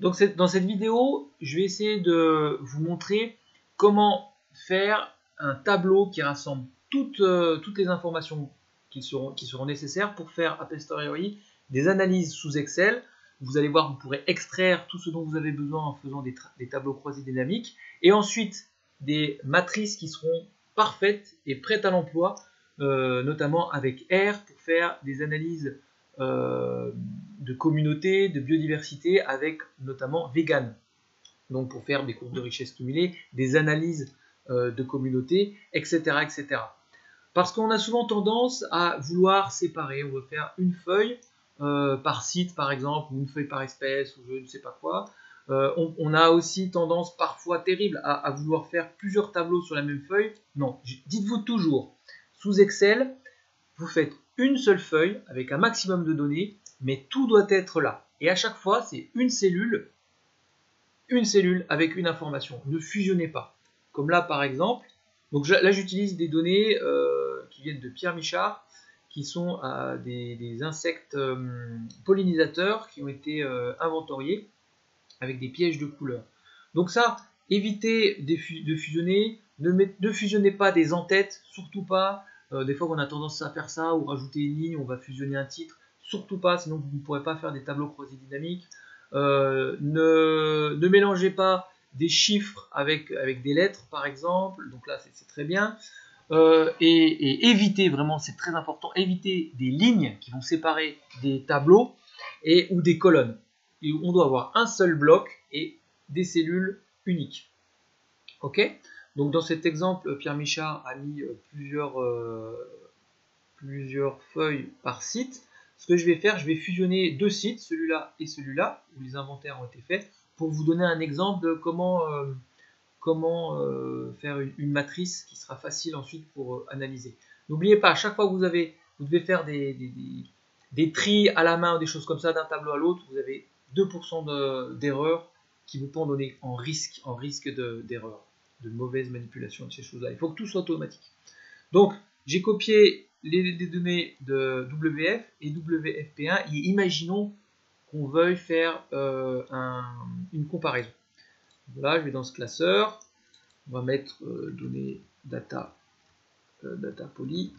Donc dans cette vidéo, je vais essayer de vous montrer comment faire un tableau qui rassemble toutes les informations qui seront nécessaires pour faire a posteriori des analyses sous Excel. Vous allez voir, vous pourrez extraire tout ce dont vous avez besoin en faisant des tableaux croisés dynamiques et ensuite des matrices qui seront parfaites et prêtes à l'emploi, notamment avec R pour faire des analyses de communauté, de biodiversité avec notamment vegan. Donc pour faire des courbes de richesse cumulée, des analyses de communauté, etc., etc. Parce qu'on a souvent tendance à vouloir séparer. On veut faire une feuille par site par exemple, ou une feuille par espèce, ou je ne sais pas quoi. On a aussi tendance parfois terrible à vouloir faire plusieurs tableaux sur la même feuille. Non, dites-vous toujours, sous Excel, vous faites une seule feuille avec un maximum de données, mais tout doit être là. Et à chaque fois, c'est une cellule avec une information. Ne fusionnez pas. Comme là, par exemple, donc là, j'utilise des données qui viennent de Pierre Michard, qui sont des insectes pollinisateurs qui ont été inventoriés avec des pièges de couleurs. Donc ça, évitez de fusionner, ne fusionnez pas des en-têtes, surtout pas. Des fois on a tendance à faire ça, ou rajouter une ligne, on va fusionner un titre, surtout pas, sinon vous ne pourrez pas faire des tableaux croisés dynamiques. Ne mélangez pas des chiffres avec des lettres par exemple, donc là c'est très bien. Et évitez, vraiment c'est très important, évitez des lignes qui vont séparer des tableaux ou des colonnes. Et on doit avoir un seul bloc et des cellules uniques. Ok? Donc dans cet exemple, Pierre Michard a mis plusieurs feuilles par site. Ce que je vais faire, je vais fusionner deux sites, celui-là et celui-là, où les inventaires ont été faits, pour vous donner un exemple de comment faire une matrice qui sera facile ensuite pour analyser. N'oubliez pas, à chaque fois que vous devez faire des tris à la main ou des choses comme ça d'un tableau à l'autre, vous avez 2% d'erreur qui vous peut donner en risque d'erreur, de mauvaise manipulation de ces choses-là. Il faut que tout soit automatique. Donc, j'ai copié les données de WF et WFP1 et imaginons qu'on veuille faire une comparaison. Voilà, je vais dans ce classeur, on va mettre données data poly,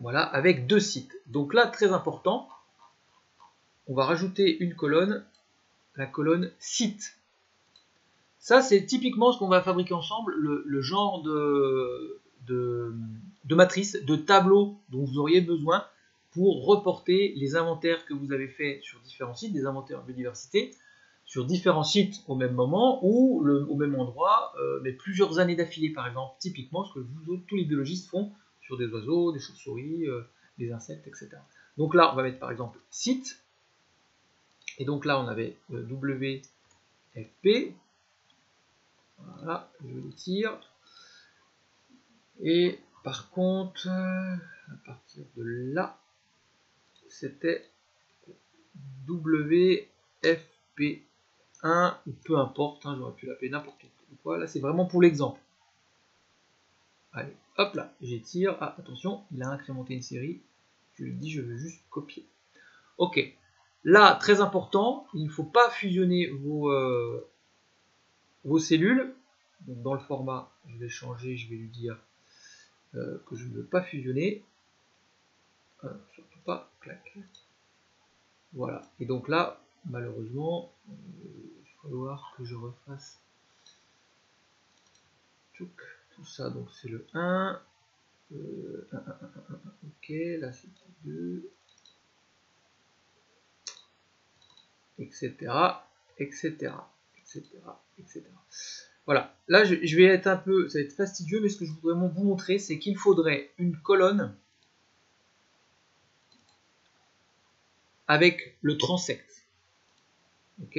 voilà, avec deux sites. Donc là, très important, on va rajouter une colonne, la colonne site. Ça, c'est typiquement ce qu'on va fabriquer ensemble, le genre de matrice, de tableau dont vous auriez besoin pour reporter les inventaires que vous avez faits sur différents sites, des inventaires de biodiversité, sur différents sites au même moment ou au même endroit, mais plusieurs années d'affilée, par exemple, typiquement ce que tous les biologistes font sur des oiseaux, des chauves-souris, des insectes, etc. Donc là, on va mettre par exemple site, et donc là, on avait WFP, voilà, je le tire, et par contre, à partir de là, c'était WFP. Ou peu importe, hein, j'aurais pu l'appeler n'importe quoi, là c'est vraiment pour l'exemple. Allez, hop là, j'étire, ah attention, il a incrémenté une série, je lui dis je veux juste copier. Ok, là très important, il ne faut pas fusionner vos cellules, donc dans le format, je vais changer, je vais lui dire que je ne veux pas fusionner, surtout pas, clac, voilà, et donc là, malheureusement, il va falloir que je refasse tout ça, donc c'est le 1, 1, 1, 1, 1, ok, là c'était 2, etc., etc., etc., etc. Voilà, là je vais être un peu, ça va être fastidieux, mais ce que je voudrais vous montrer, c'est qu'il faudrait une colonne avec le transect. Ok?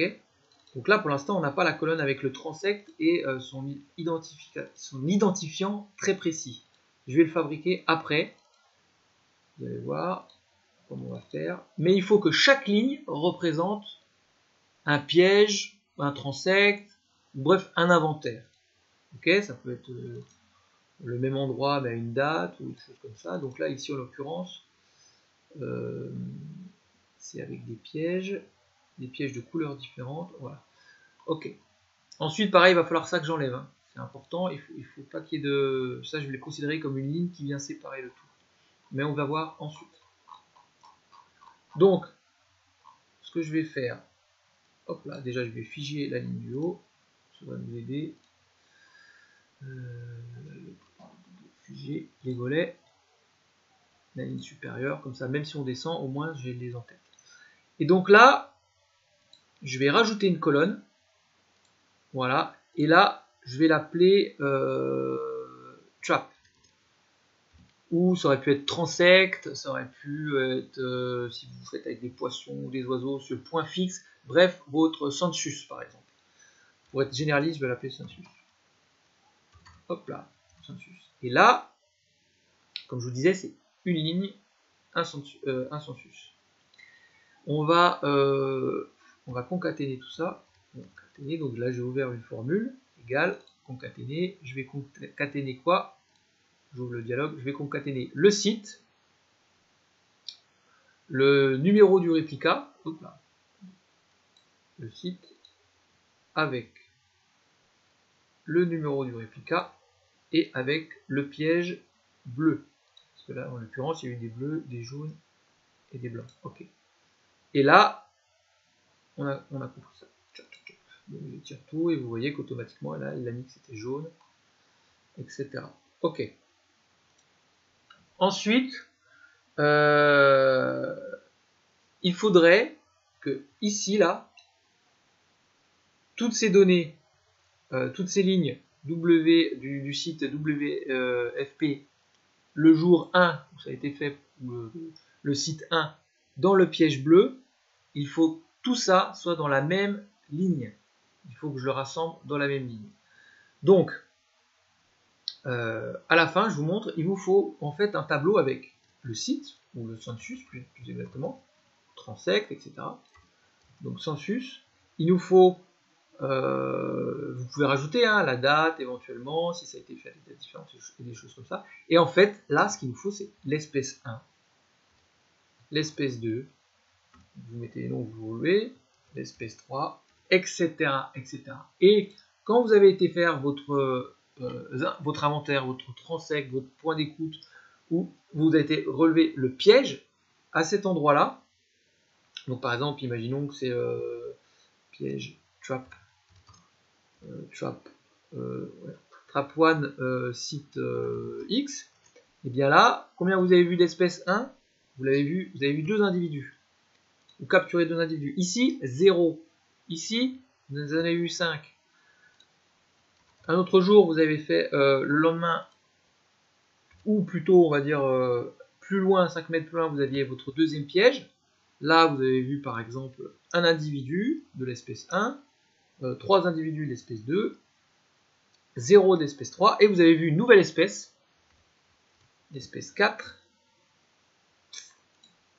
Donc là, pour l'instant, on n'a pas la colonne avec le transect et son identifiant très précis. Je vais le fabriquer après. Vous allez voir comment on va faire. Mais il faut que chaque ligne représente un piège, un transect, bref, un inventaire. Ok, ça peut être le même endroit, mais à une date ou des choses comme ça. Donc là, ici, en l'occurrence, c'est avec des pièges. des pièges de couleurs différentes. Voilà. Ok. Ensuite, pareil, il va falloir ça que j'enlève. Hein. C'est important. Il faut pas qu'il y ait de... Ça, je vais le considérer comme une ligne qui vient séparer le tout. Mais on va voir ensuite. Donc, ce que je vais faire, hop là, déjà je vais figer la ligne du haut, ça va nous aider. Figer les volets, la ligne supérieure, comme ça, même si on descend, au moins j'ai les en tête. Et donc là, je vais rajouter une colonne, voilà, et là, je vais l'appeler trap. Ou ça aurait pu être transect, ça aurait pu être, si vous faites avec des poissons ou des oiseaux, sur le point fixe, bref, votre census par exemple. Pour être généraliste, je vais l'appeler census. Hop là, census. Et là, comme je vous disais, c'est une ligne, un census. On va concaténer tout ça. Concaténer, donc là j'ai ouvert une formule, égale, concaténer, je vais concaténer quoi? J'ouvre le dialogue, je vais concaténer le site, le numéro du réplica, hop là, le site, avec le numéro du réplica, et avec le piège bleu. Parce que là, en l'occurrence, il y a eu des bleus, des jaunes et des blancs. Ok. Et là, on a compris ça. Donc, je tire tout et vous voyez qu'automatiquement, là, il a mis que c'était jaune, etc. Ok. Ensuite, il faudrait que ici, là, toutes ces données, toutes ces lignes W du site WFP, le jour 1, où ça a été fait, le site 1, dans le piège bleu, il faut que tout ça soit dans la même ligne. Il faut que je le rassemble dans la même ligne. Donc, à la fin, je vous montre, il vous faut en fait un tableau avec le site, ou le census plus exactement, transect, etc. Donc census, il nous faut, vous pouvez rajouter hein, la date éventuellement, si ça a été fait à des dates différentes, et des choses comme ça. Et en fait, là, ce qu'il nous faut, c'est l'espèce 1, l'espèce 2, vous mettez les noms que vous voulez, l'espèce 3, etc., etc. Et quand vous avez été faire votre inventaire, votre transect, votre point d'écoute, où vous avez été relever le piège à cet endroit-là, donc par exemple, imaginons que c'est piège trap, trap 1 site X, et bien là, combien vous avez vu d'espèce 1? Vous avez vu 2 individus. Vous capturez 2 individus. Ici, 0. Ici, vous en avez eu 5. Un autre jour, vous avez fait le lendemain, ou plutôt, on va dire, plus loin, 5 mètres plus loin, vous aviez votre deuxième piège. Là, vous avez vu, par exemple, un individu de l'espèce 1, 3 individus de l'espèce 2, 0 de l'espèce 3, et vous avez vu une nouvelle espèce, l'espèce 4,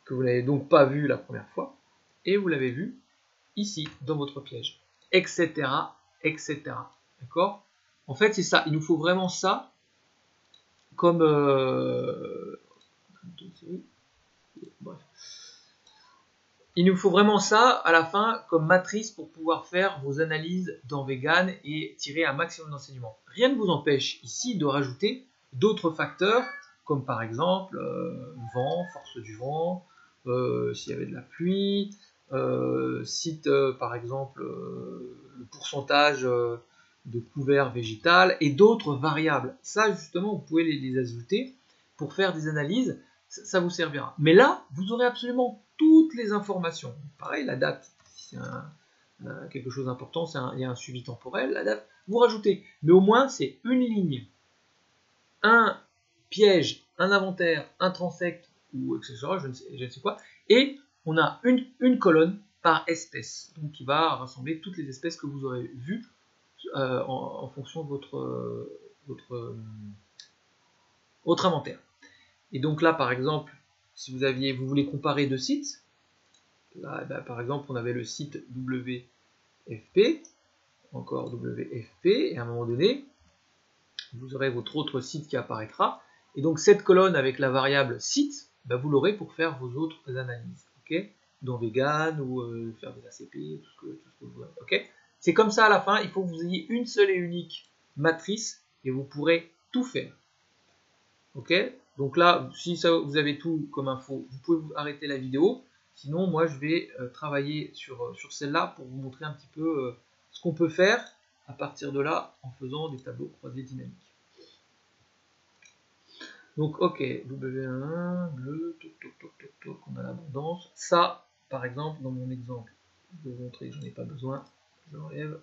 que vous n'avez donc pas vu la première fois, et vous l'avez vu ici, dans votre piège, etc., etc. D'accord? En fait, c'est ça. Il nous faut vraiment ça comme... bref. Il nous faut vraiment ça à la fin comme matrice pour pouvoir faire vos analyses dans Vegan et tirer un maximum d'enseignements. Rien ne vous empêche ici de rajouter d'autres facteurs, comme par exemple vent, force du vent, s'il y avait de la pluie, site par exemple le pourcentage de couvert végétal et d'autres variables. Ça justement vous pouvez les ajouter pour faire des analyses, ça vous servira. Mais là vous aurez absolument toutes les informations. Pareil, la date, c'est quelque chose d'important, il y a un suivi temporel, la date, vous rajoutez. Mais au moins, c'est une ligne, un piège, un inventaire, un transect, ou etc., je ne sais quoi, et on a une colonne par espèce, donc qui va rassembler toutes les espèces que vous aurez vues en fonction de votre inventaire. Et donc là, par exemple, si vous voulez comparer deux sites, là, bah, par exemple, on avait le site WFP, encore WFP, et à un moment donné, vous aurez votre autre site qui apparaîtra. Et donc cette colonne avec la variable site, bah, vous l'aurez pour faire vos autres analyses. Okay, dans vegan ou faire des ACP, tout ce que vous voulez. Ok, c'est comme ça à la fin, il faut que vous ayez une seule et unique matrice et vous pourrez tout faire. Ok, donc là, si ça, vous avez tout comme info, vous pouvez arrêter la vidéo. Sinon, moi, je vais travailler sur celle-là pour vous montrer un petit peu ce qu'on peut faire à partir de là en faisant des tableaux croisés dynamiques. Donc, ok, W1, bleu, on a l'abondance. Ça, par exemple, dans mon exemple, je vais vous montrer que je n'en ai pas besoin. J'enlève,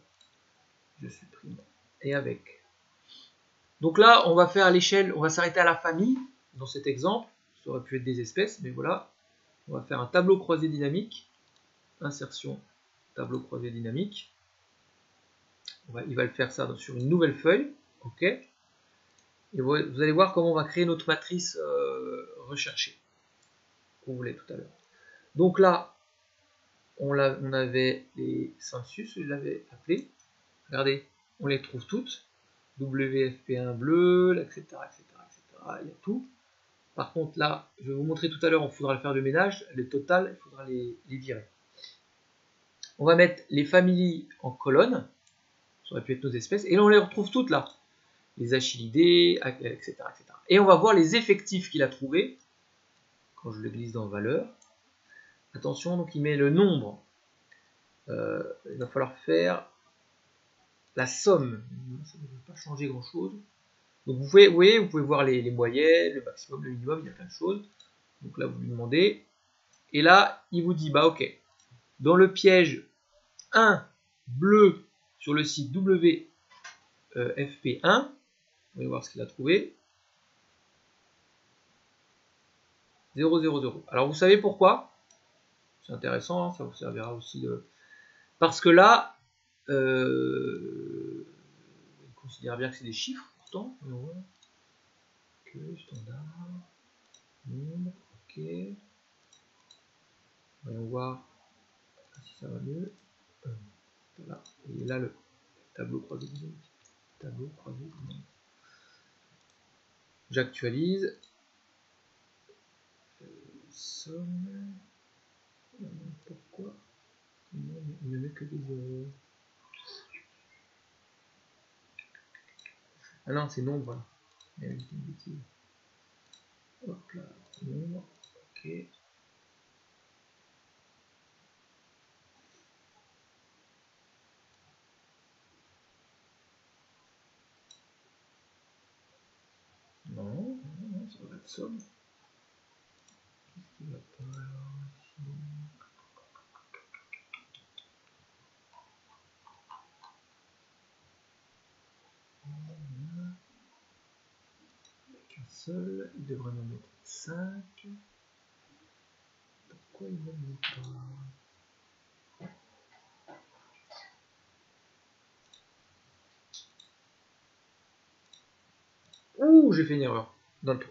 je supprime. Et avec. Donc là, on va faire à l'échelle, on va s'arrêter à la famille, dans cet exemple. Ça aurait pu être des espèces, mais voilà. On va faire un tableau croisé dynamique. Insertion, tableau croisé dynamique. Il va le faire ça sur une nouvelle feuille. Ok. Et vous allez voir comment on va créer notre matrice recherchée, qu'on voulait tout à l'heure. Donc là, on avait les census, je l'avais appelé. Regardez, on les trouve toutes. WFP1 bleu, etc., etc., etc. Il y a tout. Par contre, là, je vais vous montrer tout à l'heure, il faudra le faire le ménage. Le total, il faudra les virer. On va mettre les familles en colonne. Ça aurait pu être nos espèces. Et là, on les retrouve toutes là. Les achillidés, etc., etc. Et on va voir les effectifs qu'il a trouvés. Quand je le glisse dans valeur. Attention, donc il met le nombre. Il va falloir faire la somme. Ça ne va pas changer grand chose. Donc vous voyez, vous pouvez voir les moyennes, le maximum, le minimum, il y a plein de choses. Donc là, vous lui demandez. Et là, il vous dit, bah ok, dans le piège 1 bleu sur le site WFP1, vous allez voir ce qu'il a trouvé. 0,0,0. Alors vous savez pourquoi? C'est intéressant, hein, ça vous servira aussi de... Parce que là, on considère bien que c'est des chiffres, pourtant. Ok, standard. Nombre, ok. Voyons voir si ça va mieux. Voilà. Et là, le tableau croisé dynamique. Tableau croisé dynamique. J'actualise. Somme. Pourquoi il ne met que des zéros? Ah non, c'est nombre. Voilà. Il y a une bêtise. Hop là, nombre. Ok. Non, ça va être somme. Qu'est-ce qui va pas alors ici? Avec un seul, il devrait m'en mettre 5. Pourquoi il ne m'en met pas? Ouh, j'ai fait une erreur.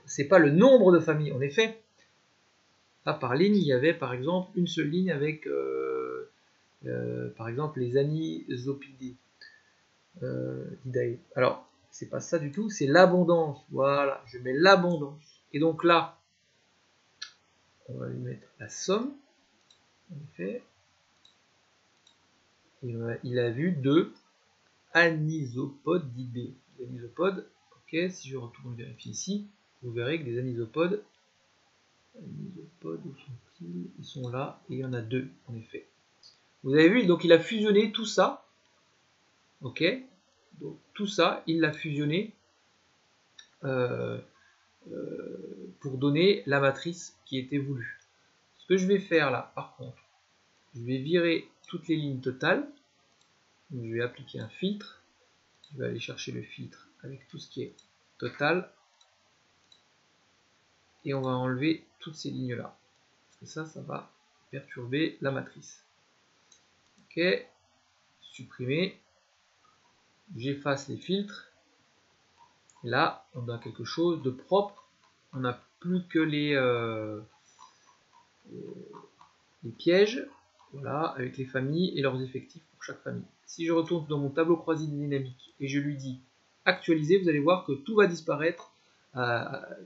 C'est pas le nombre de familles, en effet. Là, par ligne, il y avait par exemple une seule ligne avec par exemple les anisopidés. Alors, c'est pas ça du tout, c'est l'abondance. Voilà, je mets l'abondance. Et donc là, on va lui mettre la somme. En effet, il a vu 2 anisopodes d'idées. Les anisopodes, ok, si je retourne vérifier ici, vous verrez que des anisopodes, où sont-ils? Ils sont là, et il y en a 2, en effet. Vous avez vu, donc il a fusionné tout ça, ok, donc tout ça, il l'a fusionné pour donner la matrice qui était voulue. Ce que je vais faire là, par contre, je vais virer toutes les lignes totales, donc je vais appliquer un filtre, je vais aller chercher le filtre avec tout ce qui est total, et on va enlever toutes ces lignes là, parce que ça va perturber la matrice. Ok, supprimer, j'efface les filtres, et là on a quelque chose de propre, on n'a plus que les pièges, voilà, avec les familles et leurs effectifs pour chaque famille. Si je retourne dans mon tableau croisé dynamique et je lui dis actualiser, vous allez voir que tout va disparaître,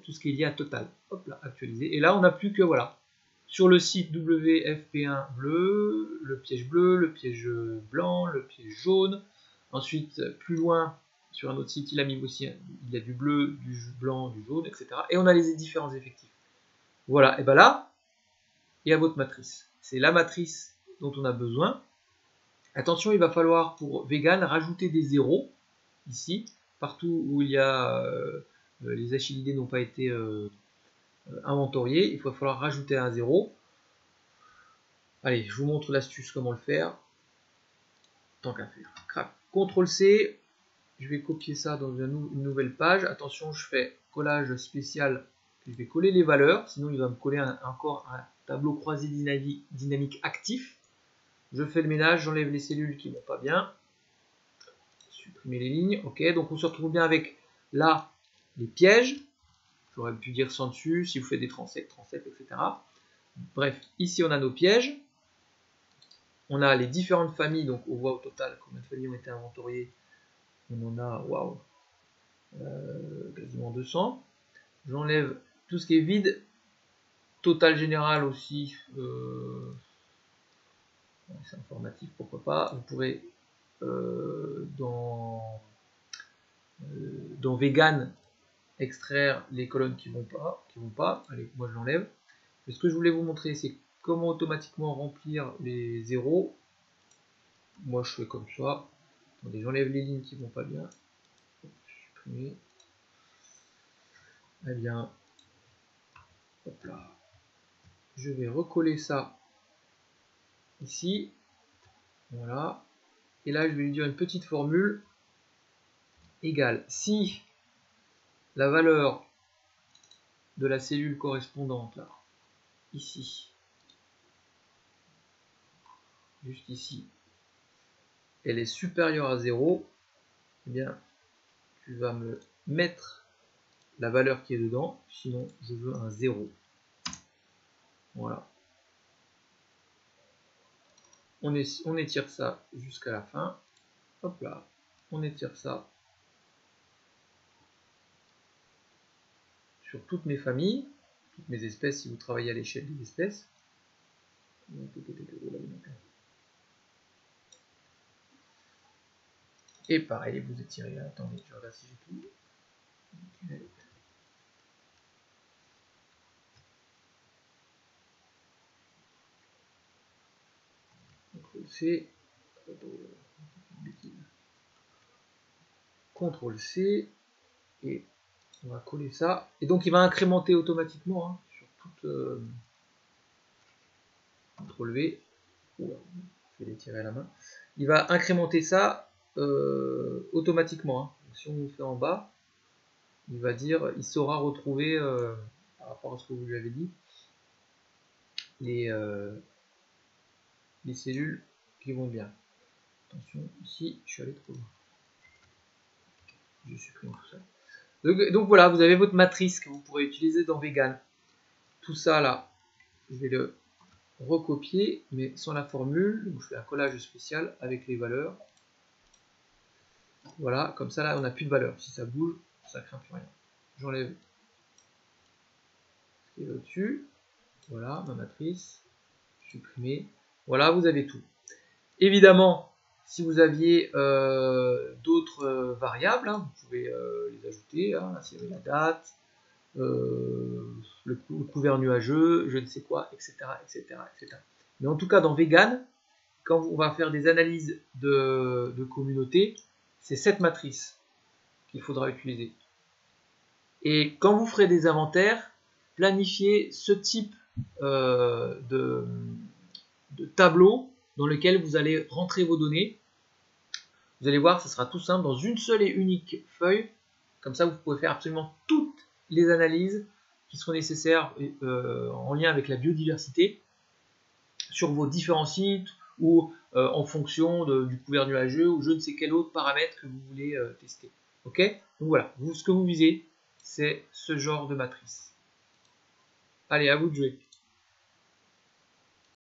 tout ce qui est lié à total. Hop là, actualiser. Et là, on n'a plus que, voilà, Sur le site WFP1 bleu, le piège blanc, le piège jaune. Ensuite, plus loin, sur un autre site, il a mis aussi, il y a du bleu, du blanc, du jaune, etc. Et on a les différents effectifs. Voilà, et bien là, il y a votre matrice. C'est la matrice dont on a besoin. Attention, il va falloir pour vegan rajouter des zéros, ici, partout où il y a les achillidés n'ont pas été inventoriés, il va falloir rajouter un zéro. Allez, je vous montre l'astuce, comment le faire. Tant qu'à faire. Crac. CTRL C, je vais copier ça dans une nouvelle page. Attention, je fais collage spécial. Je vais coller les valeurs, sinon il va me coller encore un tableau croisé dynamique actif. Je fais le ménage, j'enlève les cellules qui ne vont pas bien. Supprimer les lignes. Ok, donc on se retrouve bien avec là les pièges. J'aurais pu dire sans dessus, si vous faites des transects, etc. Bref, ici on a nos pièges. On a les différentes familles, donc on voit au total combien de familles ont été inventoriées. On en a, waouh, quasiment 200. J'enlève tout ce qui est vide. Total général aussi, c'est informatif, pourquoi pas. Vous pourrez dans vegan extraire les colonnes qui vont pas. Allez, moi je l'enlève. Mais ce que je voulais vous montrer, c'est comment automatiquement remplir les zéros. Moi je fais comme ça. Attendez, j'enlève les lignes qui vont pas bien. Supprimer. Eh bien, hop là. Je vais recoller ça ici. Voilà. Et là, je vais lui dire une petite formule égale. Si la valeur de la cellule correspondante, là, ici, juste ici, elle est supérieure à 0, eh bien, tu vas me mettre la valeur qui est dedans, sinon je veux un 0. Voilà. On étire ça jusqu'à la fin. Hop là. On étire ça sur toutes mes familles, toutes mes espèces, si vous travaillez à l'échelle des espèces. Et pareil, vous étirez. Attendez, je regarde si j'ai tout. CTRL-C. CTRL-C. Et on va coller ça. Et donc, il va incrémenter automatiquement hein, sur toute... CTRL-V. Je vais l'étirer à la main. Il va incrémenter ça automatiquement. Hein. Donc, si on le fait en bas, il va dire, il saura retrouver, par rapport à ce que vous lui avez dit, les cellules qui vont bien. Attention, ici, je suis allé trop loin. Je supprime tout ça. Donc voilà, vous avez votre matrice que vous pourrez utiliser dans vegan. Tout ça là, je vais le recopier, mais sans la formule. Donc je fais un collage spécial avec les valeurs. Voilà, comme ça là, on n'a plus de valeur. Si ça bouge, ça ne craint plus rien. J'enlève ce qui est au-dessus. Voilà, ma matrice. Supprimer. Voilà, vous avez tout. Évidemment, si vous aviez d'autres variables, hein, vous pouvez les ajouter. Hein, s'il y avait la date, le couvert nuageux, je ne sais quoi, etc., etc., etc. Mais en tout cas, dans vegan, quand on va faire des analyses de communauté, c'est cette matrice qu'il faudra utiliser. Et quand vous ferez des inventaires, planifiez ce type de tableau dans lequel vous allez rentrer vos données. Vous allez voir, ce sera tout simple, dans une seule et unique feuille. Comme ça, vous pouvez faire absolument toutes les analyses qui seront nécessaires en lien avec la biodiversité sur vos différents sites ou en fonction du couvert nuageux ou je ne sais quel autre paramètre que vous voulez tester. Ok? Donc voilà, ce que vous visez, c'est ce genre de matrice. Allez, à vous de jouer.